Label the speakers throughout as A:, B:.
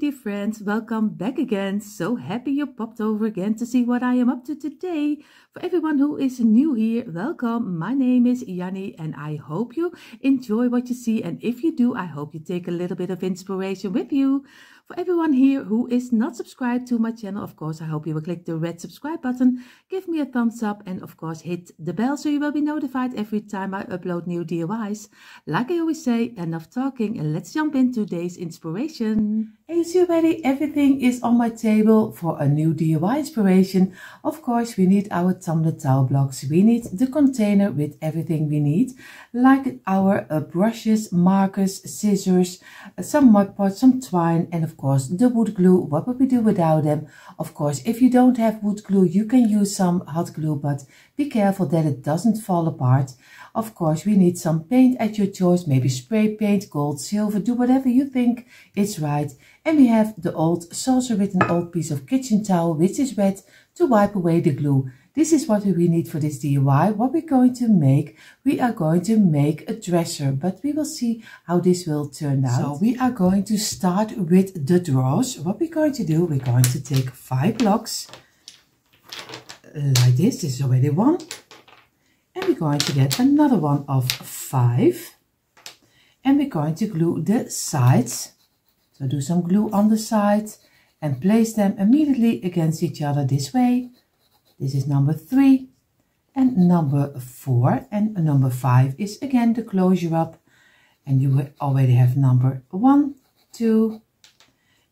A: dear friends, welcome back again. So happy you popped over again to see what I am up to today. For everyone who is new here, welcome. My name is Janny and I hope you enjoy what you see, and if you do, I hope you take a little bit of inspiration with you. For everyone here who is not subscribed to my channel, of course, I hope you will click the red subscribe button, give me a thumbs up, and of course hit the bell so you will be notified every time I upload new DIYs. Like I always say, enough talking and let's jump into today's inspiration. And you see already, everything is on my table for a new DIY inspiration. Of course, we need our tumbler towel blocks. We need the container with everything we need, like our brushes, markers, scissors, some mud pots, some twine, and of course the wood glue. What would we do without them? Of course, if you don't have wood glue, you can use some hot glue, but be careful that it doesn't fall apart. Of course, we need some paint at your choice, maybe spray paint, gold, silver, do whatever you think is right. And we have the old saucer with an old piece of kitchen towel, which is wet, to wipe away the glue. This is what we need for this DIY. What we're going to make, we are going to make a dresser, but we will see how this will turn out. So we are going to start with the drawers. What we're going to do, we're going to take 5 blocks like this. This is already one. And we're going to get another one of 5. And we're going to glue the sides. So do some glue on the sides and place them immediately against each other this way. This is number 3 and number 4, and number 5 is again the closure up, and you will already have number 1, 2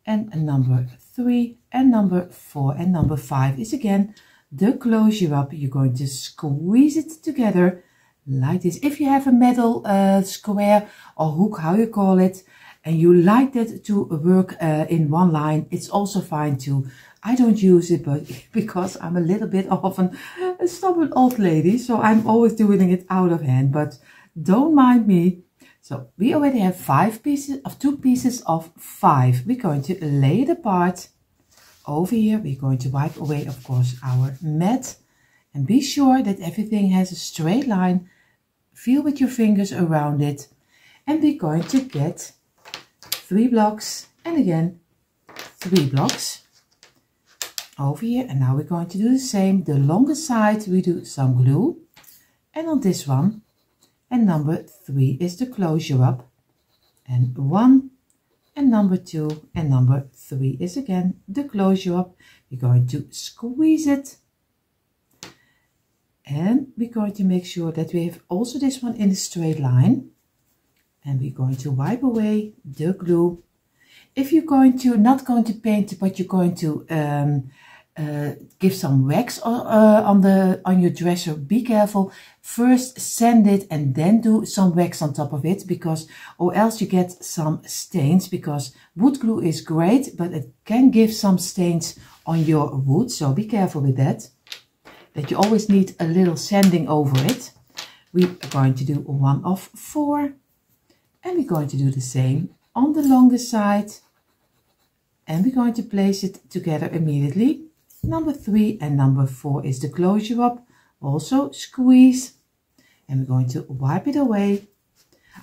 A: and number 3 and number 4, and number 5 is again the closure up. You're going to squeeze it together like this. If you have a metal square or hook, how you call it, and you like that to work in one line, it's also fine too. I don't use it, but because I'm a little bit of a stubborn old lady, so I'm always doing it out of hand, but don't mind me. So we already have 2 pieces of 5. We're going to lay it apart. Over here, we're going to wipe away, of course, our mat, and be sure that everything has a straight line. Feel with your fingers around it, and we're going to get 3 blocks, and again 3 blocks over here. And now we're going to do the same. The longer side we do some glue, and on this one, and number 3 is the closure up, and 1 and number 2 and number 3 is again the closure up. We're going to squeeze it, and we're going to make sure that we have also this one in a straight line, and we're going to wipe away the glue. If you're not going to paint it, but you're going to give some wax on your dresser, be careful. First sand it and then do some wax on top of it, because or else you get some stains, because wood glue is great, but it can give some stains on your wood, so be careful with that. That you always need a little sanding over it. We are going to do 1 of 4, and we're going to do the same on the longer side, and we're going to place it together immediately. Number 3 and number 4 is the closure up, also squeeze, and we're going to wipe it away.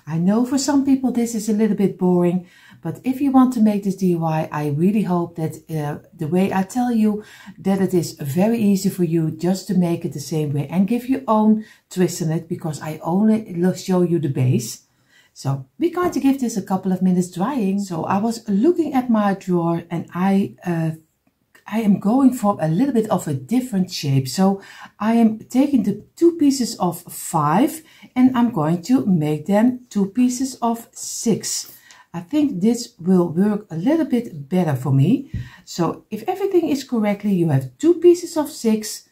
A: I know for some people this is a little bit boring, but if you want to make this DIY, I really hope that the way I tell you, that it is very easy for you just to make it the same way and give your own twist on it, because I only show you the base. So we're going to give this a couple of minutes drying. So I was looking at my drawer, and I am going for a little bit of a different shape. So I am taking the 2 pieces of 5 and I'm going to make them 2 pieces of 6. I think this will work a little bit better for me. So if everything is correctly, you have 2 pieces of 6,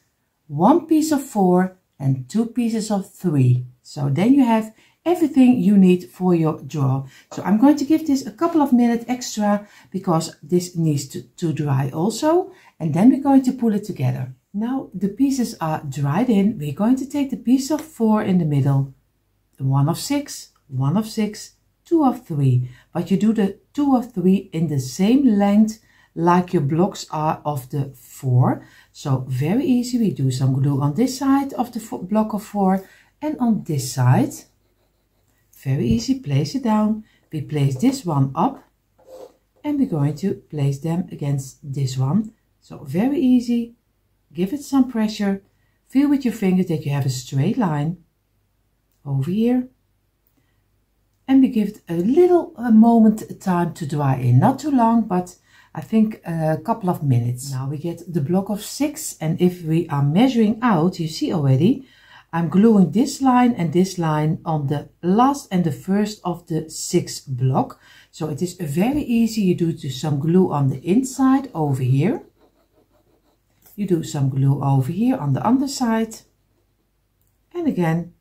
A: 1 piece of 4 and 2 pieces of 3. So then you have everything you need for your drawer. So I'm going to give this a couple of minutes extra, because this needs to dry also, and then we're going to pull it together. Now the pieces are dried in. We're going to take the piece of 4 in the middle, 1 of 6, 1 of 6, 2 of 3, but you do the 2 of 3 in the same length like your blocks are of the 4. So very easy. We do some glue on this side of the block of 4 and on this side. Very easy, place it down. We place this one up and we're going to place them against this one. So very easy. Give it some pressure. Feel with your fingers that you have a straight line over here. And we give it a little moment time to dry in. Not too long, but I think a couple of minutes. Now we get the block of 6, and if we are measuring out, you see already, I'm gluing this line and this line on the last and the first of the 6th block. So it is very easy. You do some glue on the inside over here. You do some glue over here on the underside. And again,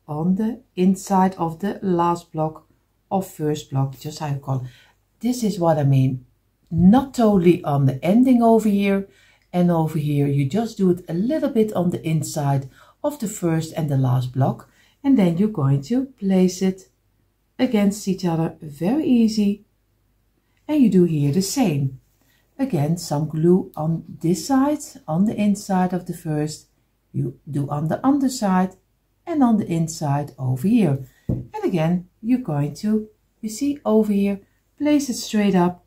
A: on the inside of the last block of first block, just how you call it. This is what I mean. Not totally on the ending over here and over here. You just do it a little bit on the inside of the first and the last block. And then you're going to place it against each other. Very easy. And you do here the same. Again, some glue on this side, on the inside of the first. You do on the underside and on the inside over here. And again, you're going to, you see over here, place it straight up,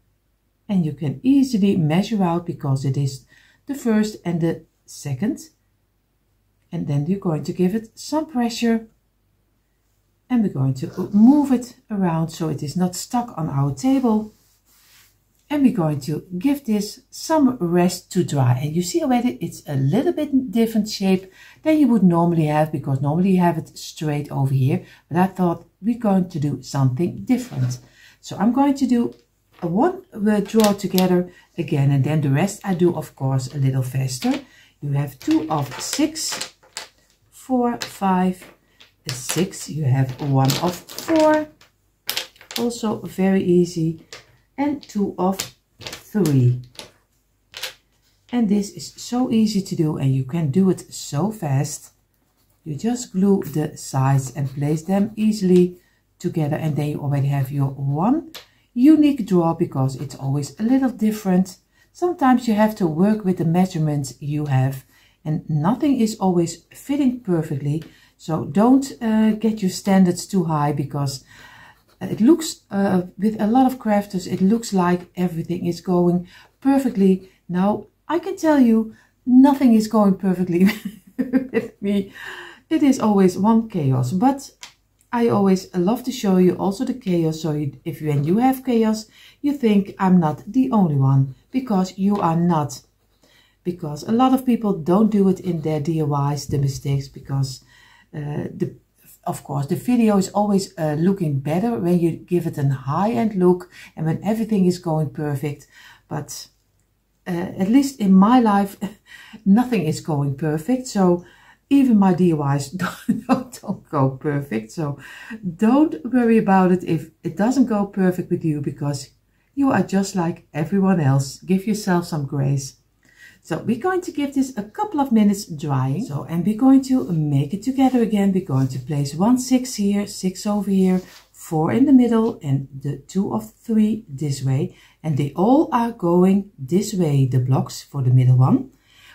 A: and you can easily measure out because it is the first and the second. And then you're going to give it some pressure, and we're going to move it around so it is not stuck on our table. And we're going to give this some rest to dry. And you see already it's a little bit different shape than you would normally have, because normally you have it straight over here. But I thought we're going to do something different. So I'm going to do one draw together again, and then the rest I do of course a little faster. You have 2 of 6, 4, 5, 6. You have 1 of 4. Also very easy. And 2 of 3. And this is so easy to do, and you can do it so fast. You just glue the sides and place them easily together, and then you already have your one unique draw, because it's always a little different. Sometimes you have to work with the measurements you have, and nothing is always fitting perfectly. So don't get your standards too high, because it looks, with a lot of crafters, it looks like everything is going perfectly. Now, I can tell you, nothing is going perfectly with me. It is always one chaos, but I always love to show you also the chaos. So when you have chaos, you think I'm not the only one, because you are not. Because a lot of people don't do it in their DIYs, the mistakes, because of course, the video is always looking better when you give it a high-end look and when everything is going perfect. But at least in my life, nothing is going perfect. So even my DIYs don't go perfect. So don't worry about it if it doesn't go perfect with you, because you are just like everyone else. Give yourself some grace. So we're going to give this a couple of minutes drying. So, and we're going to make it together again. We're going to place 1 6 here, 6 over here, 4 in the middle, and the 2 of 3 this way. And they all are going this way, the blocks for the middle one.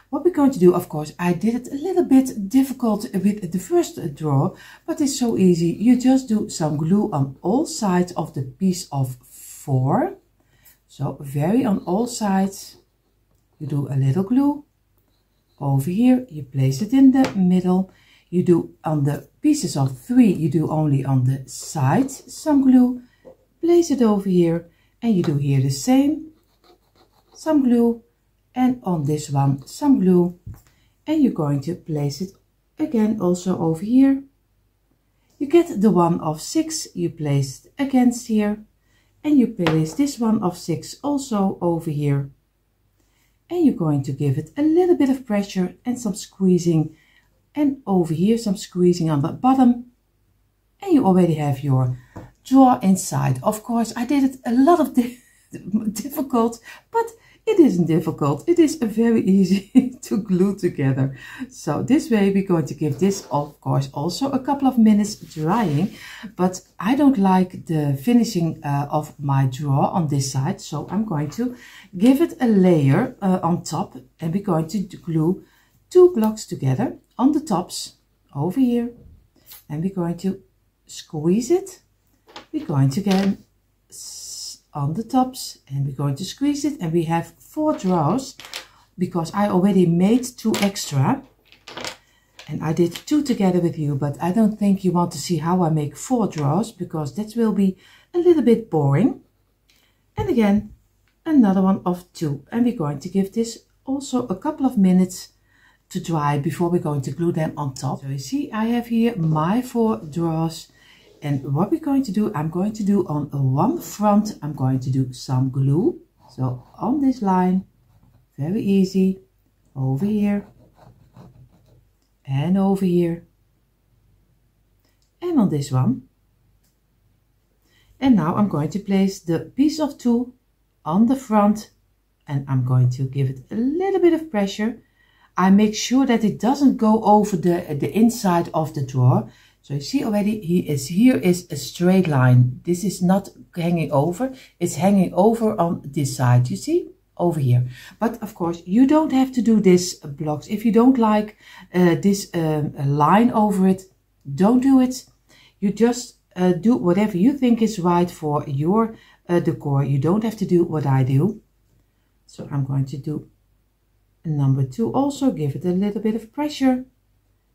A: What we're going to do, of course, I did it a little bit difficult with the first draw, but it's so easy. You just do some glue on all sides of the piece of 4. So very on all sides. You do a little glue over here, you place it in the middle. You do on the pieces of 3, you do only on the sides some glue, place it over here, and you do here the same, some glue, and on this one some glue, and you're going to place it again also over here. You get the 1 of 6, you place it against here, and you place this 1 of 6 also over here. And you're going to give it a little bit of pressure and some squeezing, and over here some squeezing on the bottom, and you already have your drawer inside. Of course, I did it a lot of difficult, but it isn't difficult. It is very easy to glue together. So this way we're going to give this, of course, also a couple of minutes drying, but I don't like the finishing of my drawer on this side, so I'm going to give it a layer on top, and we're going to glue 2 blocks together on the tops over here, and we're going to squeeze it. We're going to again on the tops and we're going to squeeze it, and we have 4 drawers because I already made 2 extra and I did 2 together with you, but I don't think you want to see how I make 4 drawers because that will be a little bit boring. And again, another one of 2, and we're going to give this also a couple of minutes to dry before we're going to glue them on top. So you see, I have here my 4 drawers, and what we're going to do, I'm going to do on one front, I'm going to do some glue. So on this line, very easy, over here and over here, and on this one. And now I'm going to place the piece of 2 on the front, and I'm going to give it a little bit of pressure. I make sure that it doesn't go over the inside of the drawer. So you see already, here is a straight line. This is not hanging over, it's hanging over on this side, you see, over here. But of course, you don't have to do this blocks. If you don't like this line over it, don't do it. You just do whatever you think is right for your decor. You don't have to do what I do. So I'm going to do number 2 also, give it a little bit of pressure.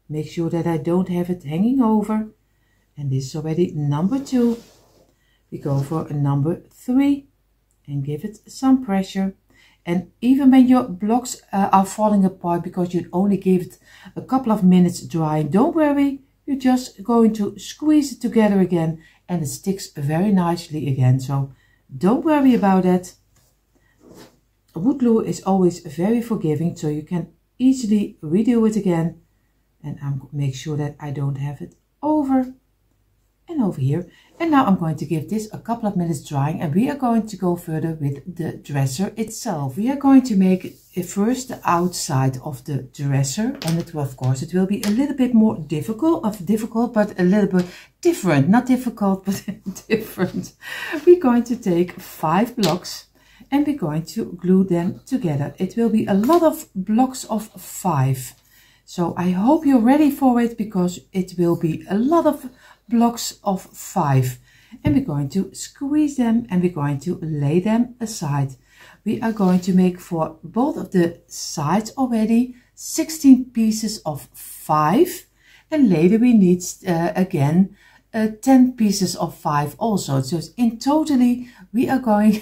A: Make sure that I don't have it hanging over. And this is already number 2. We go for a number 3 and give it some pressure. And even when your blocks are falling apart because you only give it a couple of minutes drying, don't worry. You're just going to squeeze it together again and it sticks very nicely again. So don't worry about that. Wood glue is always very forgiving, so you can easily redo it again. And I'll make sure that I don't have it over and over here. And now I'm going to give this a couple of minutes drying, and we are going to go further with the dresser itself. We are going to make first the outside of the dresser, and it will, of course, it will be a little bit more difficult, but a little bit different. Not difficult, but different. We're going to take 5 blocks and we're going to glue them together. It will be a lot of blocks of 5. So I hope you're ready for it, because it will be a lot of blocks of 5. And we're going to squeeze them and we're going to lay them aside. We are going to make for both of the sides already 16 pieces of 5. And later we need again 10 pieces of 5 also. So in totally we are going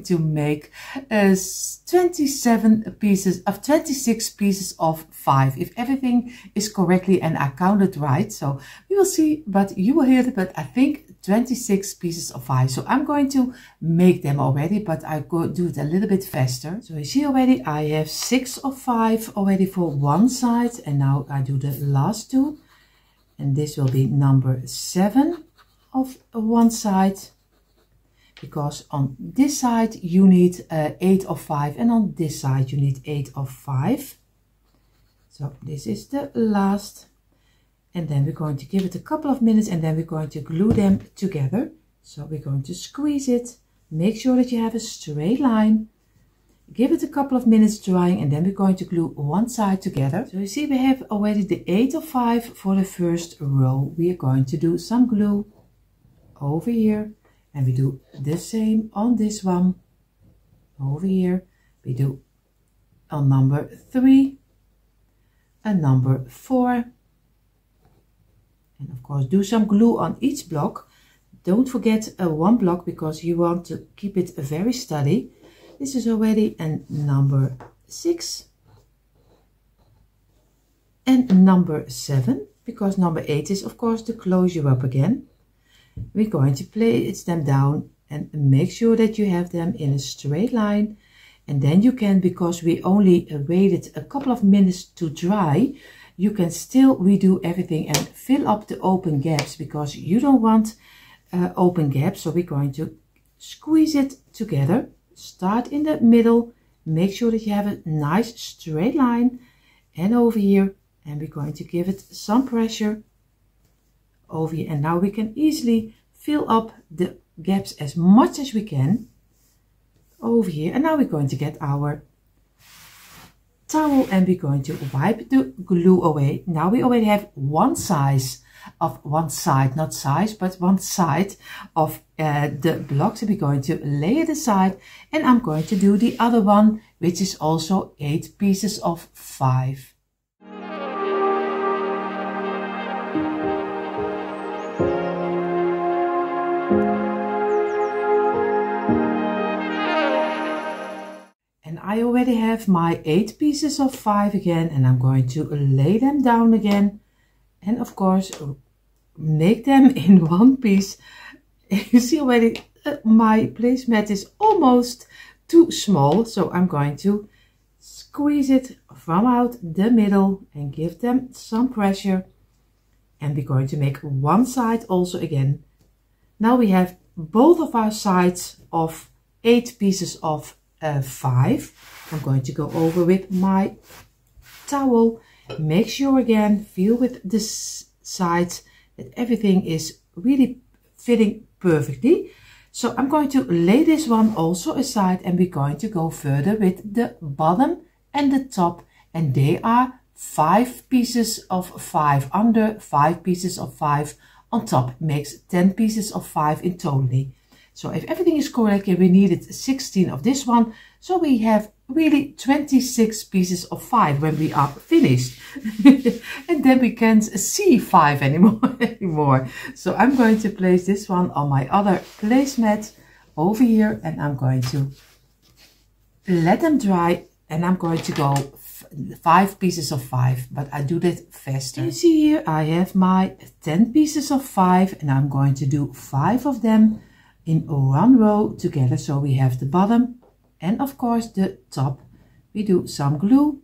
A: to make 26 pieces of 5, if everything is correctly and I counted right. So we will see, but you will hear it, but I think 26 pieces of 5. So I'm going to make them already, but I go do it a little bit faster. So you see already I have 6 of 5 already for one side, and now I do the last 2. And this will be number 7 of one side, because on this side you need 8 of 5, and on this side you need 8 of 5. So this is the last, and then we're going to give it a couple of minutes, and then we're going to glue them together. So we're going to squeeze it, make sure that you have a straight line. Give it a couple of minutes drying, and then we're going to glue one side together. So you see we have already the 8 of 5 for the first row. We are going to do some glue over here, and we do the same on this one over here. We do on number 3 and number 4, and of course do some glue on each block. Don't forget one block, because you want to keep it very steady. This is already a number 6 and number 7, because number 8 is of course to close you up again. We're going to place them down and make sure that you have them in a straight line, and then you can, because we only waited a couple of minutes to dry, you can still redo everything and fill up the open gaps, because you don't want open gaps. So we're going to squeeze it together. Start in the middle, make sure that you have a nice straight line, and over here, and we're going to give it some pressure over here. And now we can easily fill up the gaps as much as we can over here. And now we're going to get our towel and we're going to wipe the glue away. Now we already have one side, not size, but one side of the blocks, and we're going to lay it aside, and I'm going to do the other one, which is also 8 pieces of 5. And I already have my 8 pieces of 5 again, and I'm going to lay them down again, and of course make them in one piece. You see already my placemat is almost too small, so I'm going to squeeze it from out the middle and give them some pressure, and we're going to make one side also again. Now we have both of our sides of 8 pieces of 5. I'm going to go over with my towel. Make sure again, feel with the sides that everything is really fitting perfectly. So I'm going to lay this one also aside, and we're going to go further with the bottom and the top, and they are 5 pieces of 5 under, 5 pieces of 5 on top, makes 10 pieces of 5 in totally. So if everything is correct, we needed 16 of this one, so we have really 26 pieces of 5 when we are finished. And then we can't see 5 anymore. So I'm going to place this one on my other placemat over here, and I'm going to let them dry, and I'm going to go 5 pieces of 5, but I do that faster. You see here I have my 10 pieces of 5, and I'm going to do 5 of them in one row together. So we have the bottom and of course the top. We do some glue,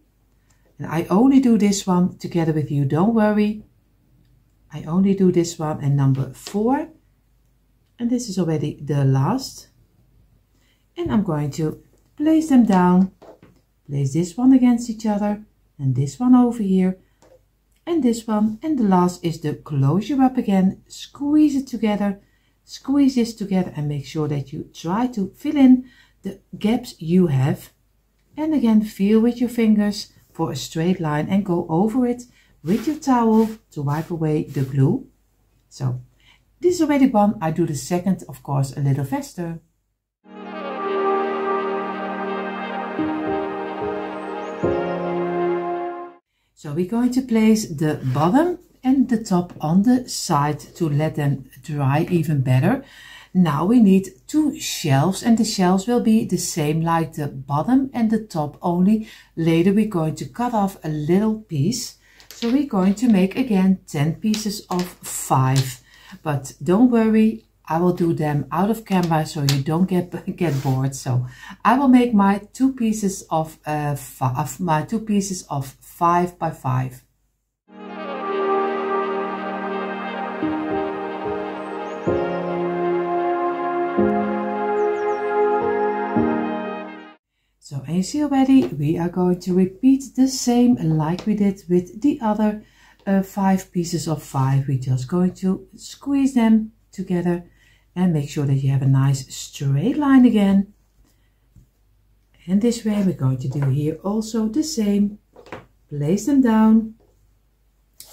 A: and I only do this one together with you, don't worry. I only do this one and number 4, and this is already the last. And I'm going to place them down, place this one against each other, and this one over here, and this one, and the last is the closure up again. Squeeze it together, squeeze this together, and make sure that you try to fill in the gaps you have. And again, feel with your fingers for a straight line and go over it with your towel to wipe away the glue. So this is already one. I do the second, of course, a little faster. So we're going to place the bottom and the top on the side to let them dry even better. Now we need 2 shelves, and the shelves will be the same like the bottom and the top, only later we're going to cut off a little piece. So we're going to make again 10 pieces of 5, but don't worry, I will do them out of camera so you don't get bored. So I will make my 2 pieces of 5 by 5. So, and you see already, we are going to repeat the same like we did with the other 5 pieces of 5. We're just going to squeeze them together and make sure that you have a nice straight line again. And this way we're going to do here also the same. Place them down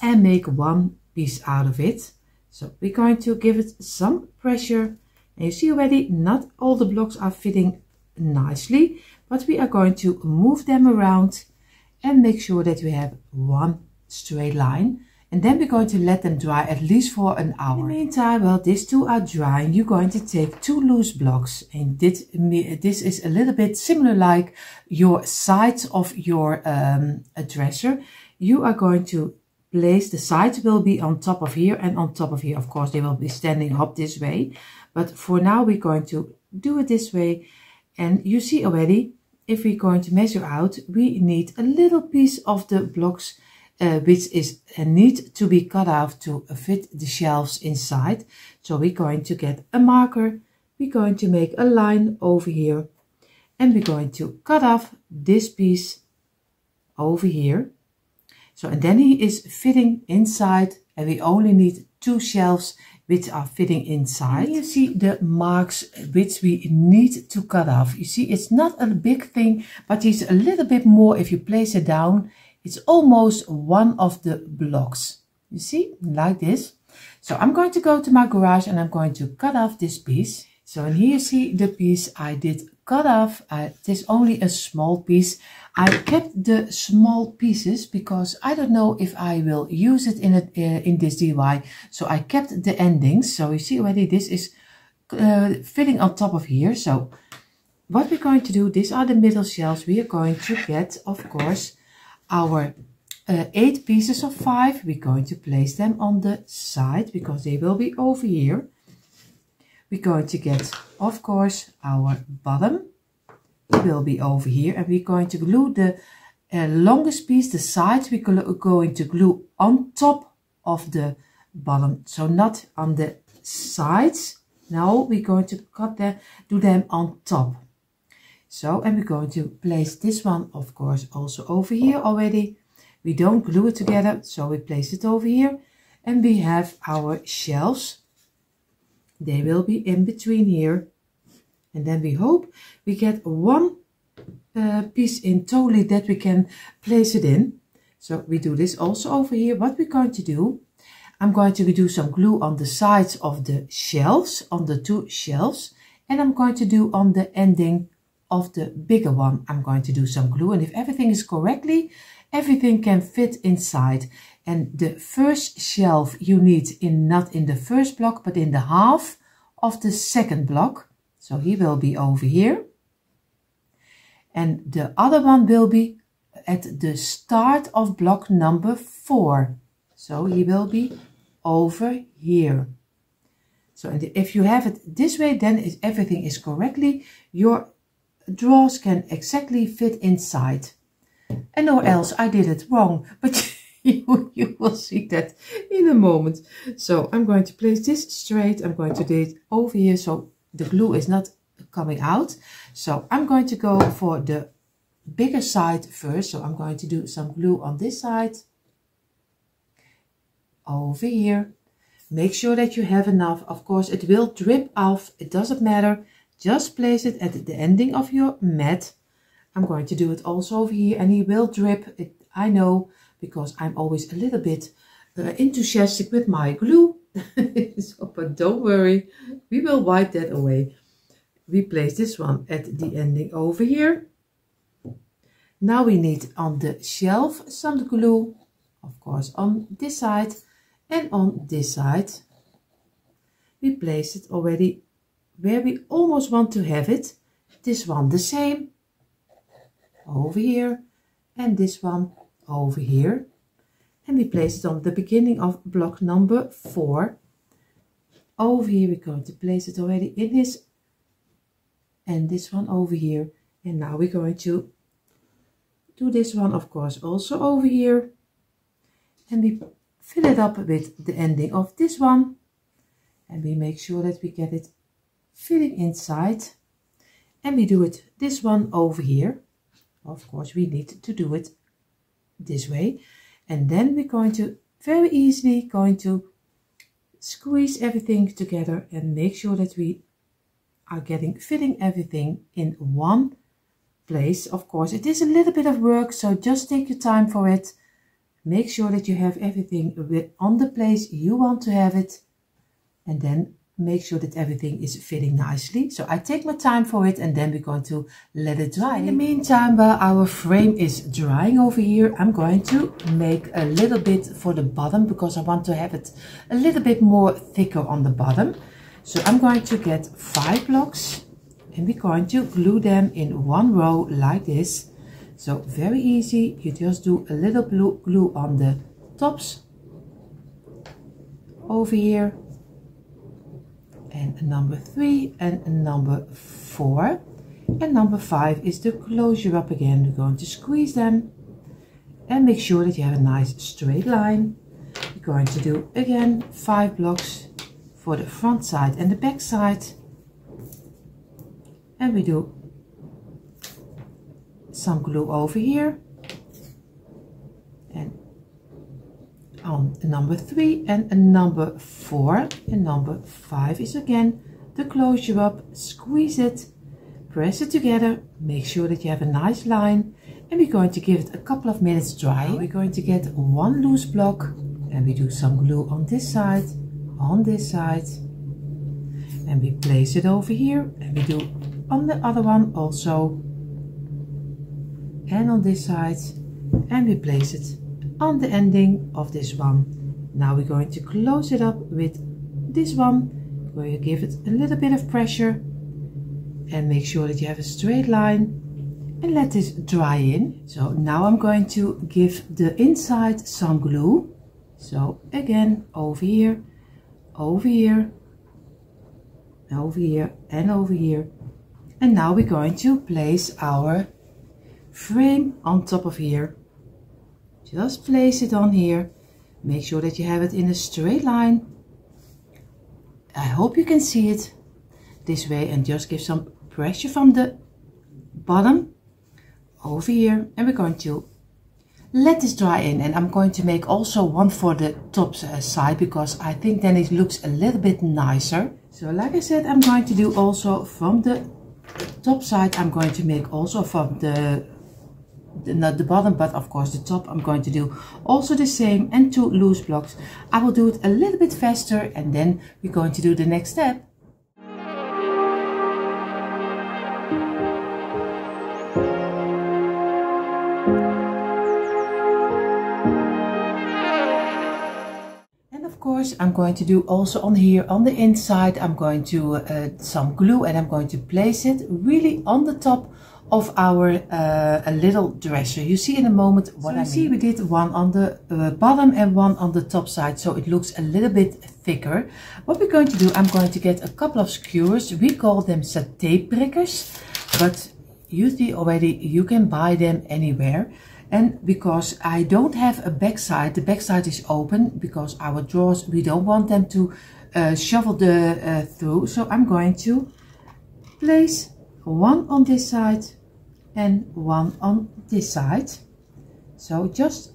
A: and make one piece out of it. So we're going to give it some pressure. And you see already, not all the blocks are fitting nicely, but we are going to move them around and make sure that we have one straight line. And then we're going to let them dry at least for an hour. In the meantime, while these 2 are drying, you're going to take 2 loose blocks. And this is a little bit similar like your sides of your dresser. You are going to place, the sides will be on top of here and on top of here. Of course, they will be standing up this way. But for now, we're going to do it this way. And you see already, if we're going to measure out, we need a little piece of the blocks which is need to be cut off to fit the shelves inside. So we're going to get a marker, we're going to make a line over here, and we're going to cut off this piece over here. So, and then he is fitting inside, and we only need 2 shelves which are fitting inside. And you see the marks which we need to cut off. You see, it's not a big thing, but it's a little bit more. If you place it down, it's almost one of the blocks. You see, like this. So I'm going to go to my garage and I'm going to cut off this piece. So and here you see the piece I did cut off. It is only a small piece. I kept the small pieces because I don't know if I will use it in this DIY. So I kept the endings. So you see already this is fitting on top of here. So what we're going to do, these are the middle shelves. We are going to get, of course, our 8 pieces of 5. We're going to place them on the side because they will be over here. We're going to get, of course, our bottom. It will be over here, and we're going to glue the longest piece, the sides, we're going to glue on top of the bottom, so not on the sides. Now we're going to do them on top. So, and we're going to place this one, of course, also over here already. We don't glue it together, so we place it over here, and we have our shelves. They will be in between here. And then we hope we get one piece in totally that we can place it in. So we do this also over here. What we're going to do, I'm going to do some glue on the sides of the shelves, on the 2 shelves. And I'm going to do on the ending of the bigger one, I'm going to do some glue. And if everything is correctly, everything can fit inside. And the first shelf you need not in the first block, but in the half of the second block. So he will be over here. And the other one will be at the start of block number 4. So he will be over here. So if you have it this way, then everything is correctly. Your drawers can exactly fit inside. And or else I did it wrong. But you will see that in a moment. So I'm going to place this straight. I'm going to do it over here so the glue is not coming out. So I'm going to go for the bigger side first. So I'm going to do some glue on this side. Over here. Make sure that you have enough. Of course, it will drip off. It doesn't matter. Just place it at the ending of your mat. I'm going to do it also over here. And he will drip. I know, because I'm always a little bit enthusiastic with my glue. So, but don't worry, we will wipe that away. We place this one at the ending over here. Now we need on the shelf some glue, of course, on this side and on this side. We place it already where we almost want to have it. This one the same, over here, and this one over here. And we place it on the beginning of block number 4. Over here we're going to place it already in his, and this one over here. And now we're going to do this one, of course, also over here. And we fill it up with the ending of this one. And we make sure that we get it fitting inside. And we do it this one over here. Of course, we need to do it this way. And then we're going to very easily squeeze everything together and make sure that we are fitting everything in one place. Of course, it is a little bit of work, so just take your time for it. Make sure that you have everything on the place you want to have it, and then make sure that everything is fitting nicely. So I take my time for it, and then we're going to let it dry. In the meantime, while our frame is drying over here, I'm going to make a little bit for the bottom, because I want to have it a little bit more thicker on the bottom. So I'm going to get 5 blocks, and we're going to glue them in one row like this. So very easy, you just do a little glue on the tops over here. And number 3 and number 4. And number 5 is the closure up again. We're going to squeeze them and make sure that you have a nice straight line. We're going to do again 5 blocks for the front side and the back side. And we do some glue over here. And on number 3 and number 4, and number 5 is again the closure up. Squeeze it, press it together, make sure that you have a nice line, and we're going to give it a couple of minutes dry. Now we're going to get one loose block and we do some glue on this side, and we place it over here, and we do on the other one also, and on this side, and we place it on the ending of this one. Now we're going to close it up with this one, where you give it a little bit of pressure and make sure that you have a straight line, and let this dry in. So now I'm going to give the inside some glue. So again, over here, over here, over here, and over here. And now we're going to place our frame on top of here. Just place it on here. Make sure that you have it in a straight line. I hope you can see it this way, and just give some pressure from the bottom over here, and we're going to let this dry in. And I'm going to make also one for the top side, because I think then it looks a little bit nicer. So like I said, I'm going to do also from the top side, I'm going to make also from not the bottom, but of course the top, I'm going to do also the same, and 2 loose blocks. I will do it a little bit faster, and then we're going to do the next step. Of course, I'm going to do also on here on the inside, I'm going to some glue, and I'm going to place it really on the top of our a little dresser. You see in a moment what I mean. See, we did one on the bottom and one on the top side, so it looks a little bit thicker. What we're going to do, I'm going to get a couple of skewers. We call them saté prickers, but usually already you can buy them anywhere. And because I don't have a backside, the backside is open, because our drawers, we don't want them to shovel through. So I'm going to place one on this side and one on this side. So just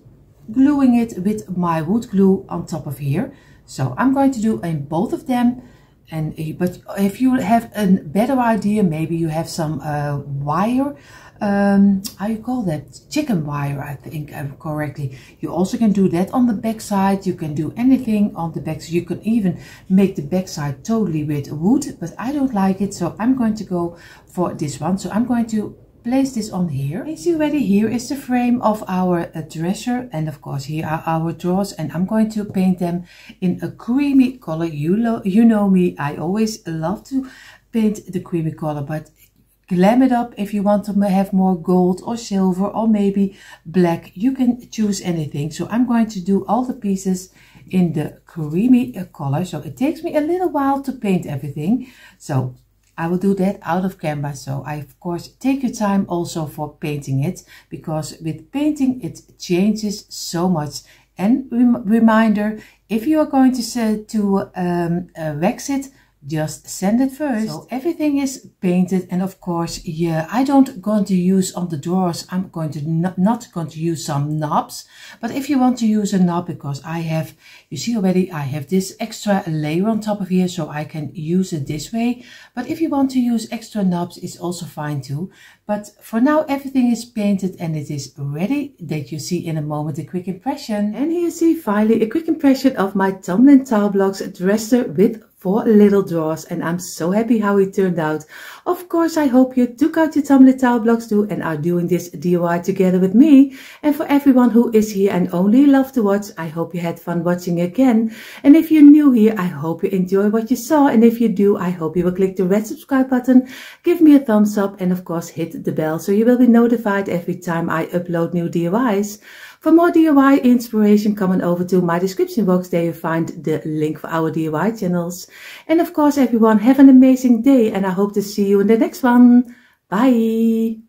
A: gluing it with my wood glue on top of here. So I'm going to do in both of them. But if you have a better idea, maybe you have some wire, how you call that, chicken wire, I think correctly. You also can do that on the back side. You can do anything on the back. So you can even make the back side totally with wood, but I don't like it, so I'm going to go for this one. So I'm going to place this on here. And see already, here is the frame of our dresser, and of course here are our drawers, and I'm going to paint them in a creamy color. You know me, I always love to paint the creamy color, but glam it up if you want to have more gold or silver or maybe black. You can choose anything. So I'm going to do all the pieces in the creamy color. So it takes me a little while to paint everything. So I will do that out of camera. So I of course take your time also for painting it, because with painting it changes so much. And reminder, if you are going to wax it, just sand it first. So everything is painted, and of course, yeah, I don't going to use on the drawers. I'm going to not going to use some knobs, but if you want to use a knob, because I have, you see already, I have this extra layer on top of here, so I can use it this way. But if you want to use extra knobs, it's also fine too. But for now, everything is painted and it is ready, that you see in a moment a quick impression. And here you see finally a quick impression of my tumbling tile blocks dresser with 4 little drawers, and I'm so happy how it turned out. Of course, I hope you took out your tumbling tile blocks too and are doing this DIY together with me. And for everyone who is here and only love to watch, I hope you had fun watching again. And if you're new here, I hope you enjoy what you saw. And if you do, I hope you will click the red subscribe button, give me a thumbs up, and of course hit the bell so you will be notified every time I upload new DIYs. For more DIY inspiration, come on over to my description box. There you find the link for our DIY channels. And of course, everyone, have an amazing day, and I hope to see you in the next one. Bye!